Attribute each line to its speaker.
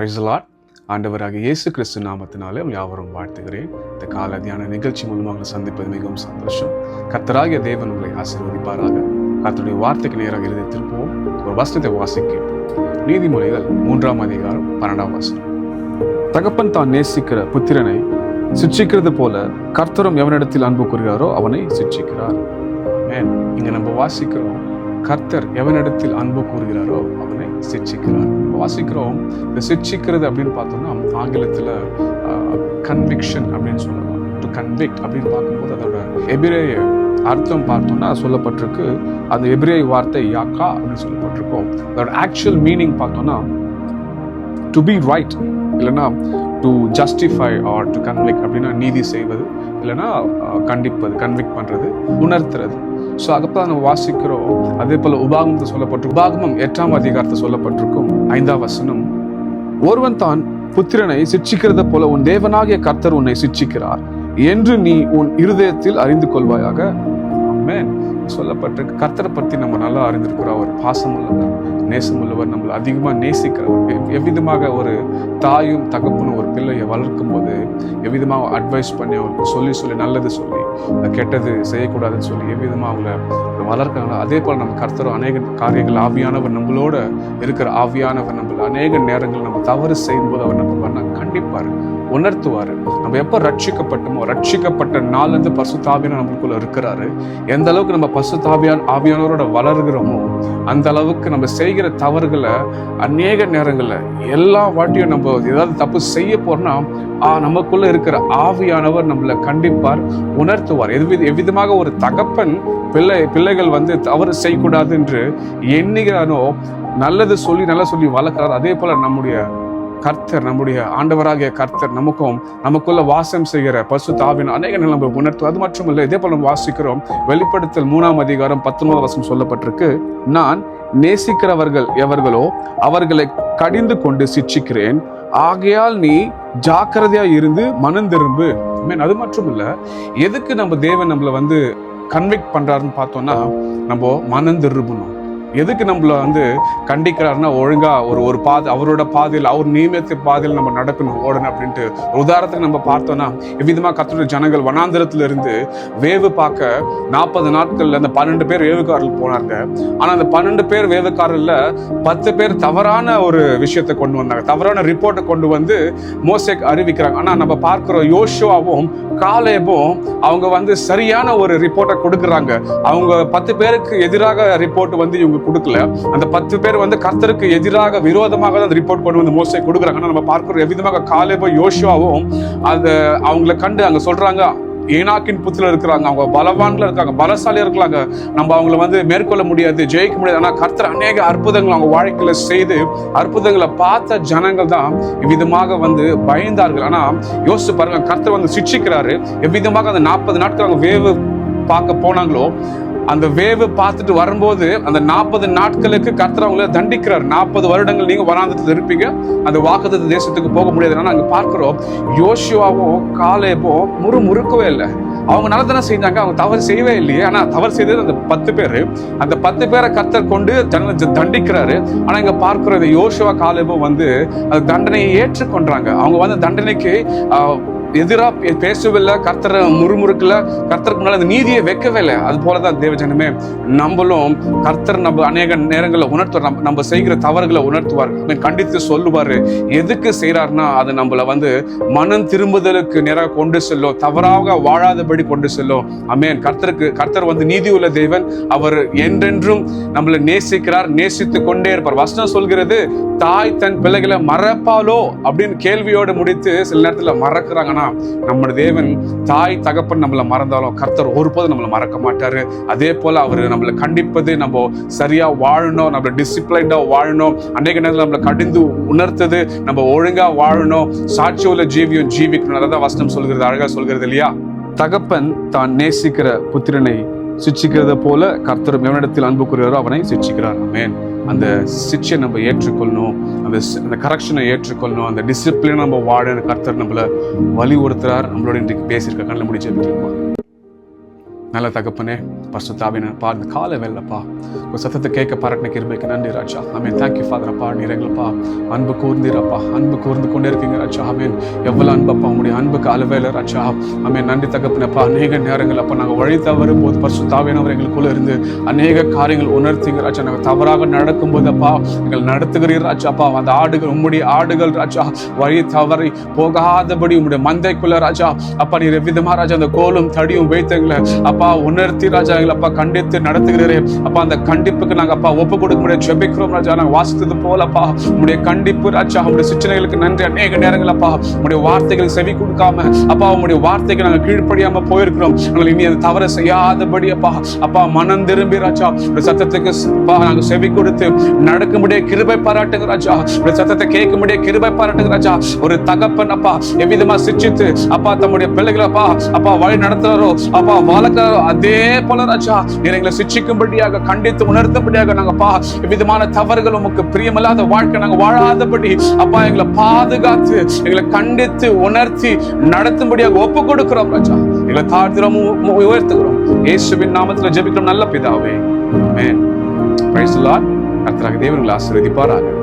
Speaker 1: Price the Lord. ஆண்டவராக இயேசு கிறிஸ்து நாமத்தினாலே யாவரும் வாழ்த்துகிறேன். இந்த கால தியான நிகழ்ச்சி மூலமாக சந்திப்பது மிகவும் சந்தோஷம். கர்த்தராகிய தேவன் உங்களை ஆசீர்வதிப்பாராக. கர்த்தருடைய வார்த்தைக்கு நேராக எழுதி திருப்பவும் ஒரு வசனத்தை வாசிக்க. நீதிமொழிகள் 3ஆம் அதிகாரம் 12ஆம் வசனம். தகப்பன் தான் நேசிக்கிற புத்திரனை சிட்சிக்கிறது போல கர்த்தரும் எவனிடத்தில் அன்பு கூறுகிறாரோ அவனை சிட்சிக்கிறார். இங்க நம்ம வாசிக்கிறோம், கர்த்தர் எவனிடத்தில் அன்பு கூறுகிறாரோ அவனை சிட்சிக்கிறார். வாசிக்கிறோம், இந்த சிட்சிக்கிறது அப்படின்னு பார்த்தோம்னா ஆங்கிலத்தில் கன்விக்ஷன் அப்படின்னு சொல்லலாம். டு கன்விக்ட் அப்படின்னு பார்க்கும்போது அதோட எபிரேய அர்த்தம் பார்த்தோம்னா சொல்லப்பட்டிருக்கு. அந்த எபிரேய வார்த்தை யாக்கா அப்படின்னு சொல்லப்பட்டிருக்கும். அதோட ஆக்சுவல் மீனிங் பார்த்தோம்னா டு பி ரைட், இல்லைன்னா to justify or to convict அப்படின்னா நீதி செய்வது, இல்லைன்னா கண்டிப்பது, கன்விக்ட் பண்றது, உணர்த்துறது. ஸோ அதுதான் நம்ம வாசிக்கிறோம். அதே போல உபாகமத்தை சொல்லப்பட்டிருக்கும். உபாகமம் 8ஆம் அதிகாரத்தை சொல்லப்பட்டிருக்கும் 5ஆம் வசனம். ஒருவன் தான் புத்திரனை சிட்சிக்கிறது போல உன் தேவனாகிய கர்த்தர் உன்னை சிட்சிக்கிறார் என்று நீ உன் இருதயத்தில் அறிந்து கொள்வாயாக. ஆமென். சொல்லப்பட்டிருக்கு. கர்த்தரை பற்றி நம்ம நல்லா அறிந்திருக்கிறோம். அவர் பாசம் உள்ளவர், நேசம் உள்ளவர், நம்மளை அதிகமாக நேசிக்கிறவர். எவ்விதமாக ஒரு தாயும் தகப்பனும் ஒரு பிள்ளையை வளர்க்கும் போது எவ்விதமாக அட்வைஸ் பண்ணி அவங்களுக்கு சொல்லி நல்லது சொல்லி கெட்டது செய்யக்கூடாதுன்னு சொல்லி எவ்விதமாக அவங்கள வளர்க்கிறாங்களோ அதே போல் நம்ம கர்த்தரும் அநேக காரியங்கள் ஆவியானவர் நம்மளோட இருக்கிற ஆவியானவர் நம்மள அநேக நேரங்கள் நம்ம தவறு செய்யும்போது அவர் நம்ம கண்டிப்பார், உணர்த்துவார். நம்ம எப்போ ரட்சிக்கப்பட்டோமோ ரட்சிக்கப்பட்ட நாள்லேருந்து பரிசுத்தாவியான நம்மளுக்குள்ள இருக்கிறாரு. எந்த அளவுக்கு நம்ம ஆவியானவரோட வளர்கிறோமோ அந்த அளவுக்கு நம்ம செய்கிற தவறுகளை அநேக நேரங்களில் எல்லா வாட்டியும் நம்ம ஏதாவது தப்பு செய்ய போறோம்னா நமக்குள்ள இருக்கிற ஆவியானவர் நம்மளை கண்டிப்பார், உணர்த்துவார். எவ்விதமாக ஒரு தகப்பன் பிள்ளைகள் தவறு செய்யக்கூடாது என்று எண்ணுகிறானோ நல்லது சொல்லி நல்லா சொல்லி வளர்க்கிறார். அதே போல நம்முடைய கர்த்தர், நம்முடைய ஆண்டவராகிய கர்த்தர் நமக்குள்ள வாசம் செய்கிற பரிசுத்த ஆவியான அநேக நம்ம உணர்த்தும். அது மட்டும் இல்லை, இதே போல நம்ம வாசிக்கிறோம். வெளிப்படுத்தல் 3ஆம் அதிகாரம் 19ஆம் வசனம் சொல்லப்பட்டிருக்கு. நான் நேசிக்கிறவர்கள் எவர்களோ அவர்களை கடிந்து கொண்டு சிட்சிக்கிறேன், ஆகையால் நீ ஜாக்கிரதையா இருந்து மனம் திரும்பு. அது மட்டும் இல்ல, எதுக்கு நம்ம தேவன் நம்மளை கன்விக்ட் பண்றாருன்னு பார்த்தோம்னா நம்ம மனம் திரும்பணும். எதுக்கு நம்மள கண்டிக்கிறாருன்னா ஒழுங்கா ஒரு பாதை, அவரோட பாதையில், அவர் நியமித்த பாதையில் நம்ம நடக்கணும், ஓடணும் அப்படின்ட்டு. உதாரணத்துக்கு நம்ம பார்த்தோம்னா எவ்விதமாக கர்த்தருடைய ஜனங்கள் வனாந்திரத்துல இருந்து வேவு பார்க்க 40 நாட்கள்ல அந்த 12 பேர் வேவுக்காரர்கள் போனாங்க. ஆனா அந்த 12 பேர் வேவுக்காரர்ல 10 பேர் தவறான ஒரு விஷயத்தை கொண்டு வந்தாங்க, தவறான ரிப்போர்ட்டை கொண்டு வந்து மோசேக்கு அறிவிக்கிறாங்க. ஆனா நம்ம பார்க்கிறோம், யோசுவாவும் காலேபும் அவங்க சரியான ஒரு ரிப்போர்ட்டை கொடுக்குறாங்க. அவங்க 10 பேருக்கு எதிராக ரிப்போர்ட் இவங்க கொடுக்கல. அந்த 10 பேர் கர்த்தருக்கு எதிராக விரோதமாக தான் ரிப்போர்ட் கொண்டு மோசே கொடுக்குறாங்க. நம்ம பார்க்கிறோம் எவ்விதமாக காலேபும் யோசுவாவும் அவங்களை கண்டு அங்க சொல்றாங்க, ஏனாக்கின் புத்தில இருக்கிறாங்க, அவங்க பலவான்களா இருக்காங்க, பலசாலியா இருக்காங்க, நம்ம அவங்கள மேற்கொள்ள முடியாது, ஜெயிக்க முடியாது. ஆனா கர்த்தர் அநேக அற்புதங்கள் அவங்க வாழ்க்கையில செய்து அற்புதங்களை பார்த்த ஜனங்கள் தான் இவ்விதமாக பயந்தார்கள். ஆனா யோசிச்சு பாருங்க, கர்த்தர் சிட்சிக்கிறாரு. எவ்விதமாக அந்த 40 நாட்கள் அவங்க வேவு பார்க்க போனாங்களோ அந்த வேவு பார்த்துட்டு வரும்போது அந்த 40 நாட்களுக்கு கர்த்தர் அவங்கள தண்டிக்கிறார். 40 வருடங்கள் நீங்க வனாந்திரத்தில் இருப்பீங்க, அந்த வாக்குத்தத்த தேசத்துக்கு போக முடியாது. ஆனா அங்க பார்க்கிறோம், யோசுவாவும் காலேபும் முறுக்கவே இல்லை. அவங்க நல்லதானே செஞ்சாங்க, அவங்க தவறு செய்யவே இல்லையே. ஆனா தவறு செய்தது அந்த 10 பேரு. அந்த 10 பேரை கர்த்தர் கொண்டு தண்டிக்கிறாரு. ஆனா இங்க பார்க்கிறோம், இந்த யோசுவா காலேபும் அந்த தண்டனையை ஏற்றுக்கொண்டாங்க. அவங்க தண்டனைக்கு எதிராக பேசவில்லை, கர்த்தரை முறுமுறுக்கல, கர்த்தருக்கு முன்னால அந்த நீதியை வைக்கவே இல்லை. அது போலதான் தேவஜனமே நம்மளும் கர்த்தர் நம்ம அநேக நேரங்களில் உணர்த்துவார், நம்ம செய்கிற தவறுகளை உணர்த்துவார், கண்டித்து சொல்லுவாரு. எதுக்கு செய்யறாருன்னா அது நம்மளை மனம் திரும்புதலுக்கு நேராக கொண்டு செல்லும், தவறாக வாழாதபடி கொண்டு செல்லும். ஆமென். கர்த்தர் நீதி உள்ள தேவன். அவர் என்றென்றும் நம்மளை நேசிக்கிறார், நேசித்து கொண்டே இருப்பார். வசனம் சொல்கிறது, தாய் தன் பிள்ளைகளை மறப்பாலோ அப்படின்னு கேள்வியோடு முடித்து சில நேரத்தில் மறக்கிறாங்கன்னா, நம்முடைய தேவன் தாய் தகப்பன் நம்மளை மறந்தாலும் கர்த்தர் ஒருபோதும் நம்மளை மறக்க மாட்டாரு. அதே போல அவர் நம்மளை கண்டிப்பது, நம்ம சரியா வாழணும், நம்மள டிசிப்ளைன்டா வாழணும், அநேக நேரத்தில் நம்மளை கடிந்து உணர்த்தது, நம்ம ஒழுங்கா வாழணும், சாட்சி உள்ள ஜீவிக்கணும். அதான் வசனம் சொல்கிறது, அழகா சொல்கிறது இல்லையா? தகப்பன் தான் நேசிக்கிற புத்திரனை சிட்சிக்கிறது போல கர்த்தரும் எவனிடத்தில் அன்பு கூறுகிறாரோ அவனை சிட்சிக்கிறார். ஆமென். அந்த சிட்சை நம்ம ஏற்றுக்கொள்ளணும், அந்த கரெக்ஷனை ஏற்றுக்கொள்ளணும், அந்த டிசிப்ளினை நம்ம வாழ கர்த்தர் நம்மளை வலியுறுத்துறார். நம்மளோட இன்றைக்கு பேசியிருக்க கண்ணில் முடிச்சு. நல்ல தகப்பனே, பரிசுத்தாவின அப்பா, இந்த கால வேலைப்பா ஒரு சத்தத்தை கேட்க பாராட்டின கிருபைக்கு நன்றி ராஜா. ஆமென். தேங்க்யூ ஃபாதர் அப்பா. நீர் எங்களப்பா அன்பு கூர்ந்தீரப்பா, அன்பு கூர்ந்து கொண்டே இருக்கீங்க ராஜா. ஆமென். எவ்வளவு அன்பப்பா, உங்களுடைய அன்புக்கு அளவேல ராஜா. ஆமென். நன்றி தகப்பனப்பா. அநேக நேரங்கள் அப்பா நாங்கள் வழி தவறும் போது பரிசுத்தாவியானவர் எங்களுக்குள்ள இருந்து அநேக காரியங்கள் உணர்த்தீங்க ராஜா. நாங்கள் தவறாக நடக்கும்போது அப்பா எங்கள் நடத்துகிறீர் ராஜா. அப்பா அந்த ஆடுகள், உம்முடைய ஆடுகள் ராஜா, வழி தவறி போகாதபடி உம்முடைய மந்தைக்குள்ள ராஜா அப்பா நீர் எவ்விதமா ராஜா அந்த கோலும் தடியும் வைத்தீங்களே அப்பா உணர்த்தி ராஜா எங்களை அப்பா கண்டித்து நடத்துகிறீரே அப்பா. அந்த கண்டிப்புக்கு நாங்க அப்பா ஒப்பு கொடுக்க முடியாது ஜெபிக்கிறோம் ராஜா. நாங்க வாசித்தது போலப்பா உங்களுடைய கண்டிப்பு ராஜா, உங்களுடைய சிச்சனைகளுக்கு நன்றி. அநேக நேரங்கள் அப்பா உங்களுடைய வார்த்தைகளுக்கு செவி கொடுக்காம அப்பா உங்களுடைய வார்த்தைக்கு நாங்க கீழ்ப்படியாம போயிருக்கிறோம். நாங்கள் இனி அது தவற செய்யாதபடி அப்பா அப்பா மனம் திரும்பி ராஜா உடைய சத்தத்துக்கு நாங்க செவி கொடுத்து நடக்கும்படியே கிருபை பாராட்டுங்க ராஜா. உடைய சத்தத்தை கேட்கும்படியே கிருபை பாராட்டுங்க ராஜா. ஒரு தகப்பன் அப்பா எவ்விதமா சிச்சித்து அப்பா தம்முடைய பிள்ளைகளை அப்பா அப்பா வழி நடத்துறாரோ அப்பா வளர்க்கிறாரோ அதே போல ராஜா நீர் எங்களை சிச்சிக்கும்படியாக கண்டித்து உணர்த்தும்படியாக நாங்கப்பா விதமான தவறுகள் உமக்கு பிரியமில்லாத வாழ்க்கை நாங்க வாழாதபடி அப்பா எங்களை பாதுகாத்து எங்களை கண்டித்து உணர்த்தி நடத்தும்படியாக ஒப்பு கொடுக்கிறோம் ராஜா. எங்களை தாழ்த்துறோம், உயர்த்துகிறோம். இயேசுவின் நாமத்தில் ஜெபிக்கிறோம் நல்ல பிதாவே. ஆமென். Praise the lord. கர்த்தராகிய தேவன் உங்களை ஆசீர்வதிப்பாராக.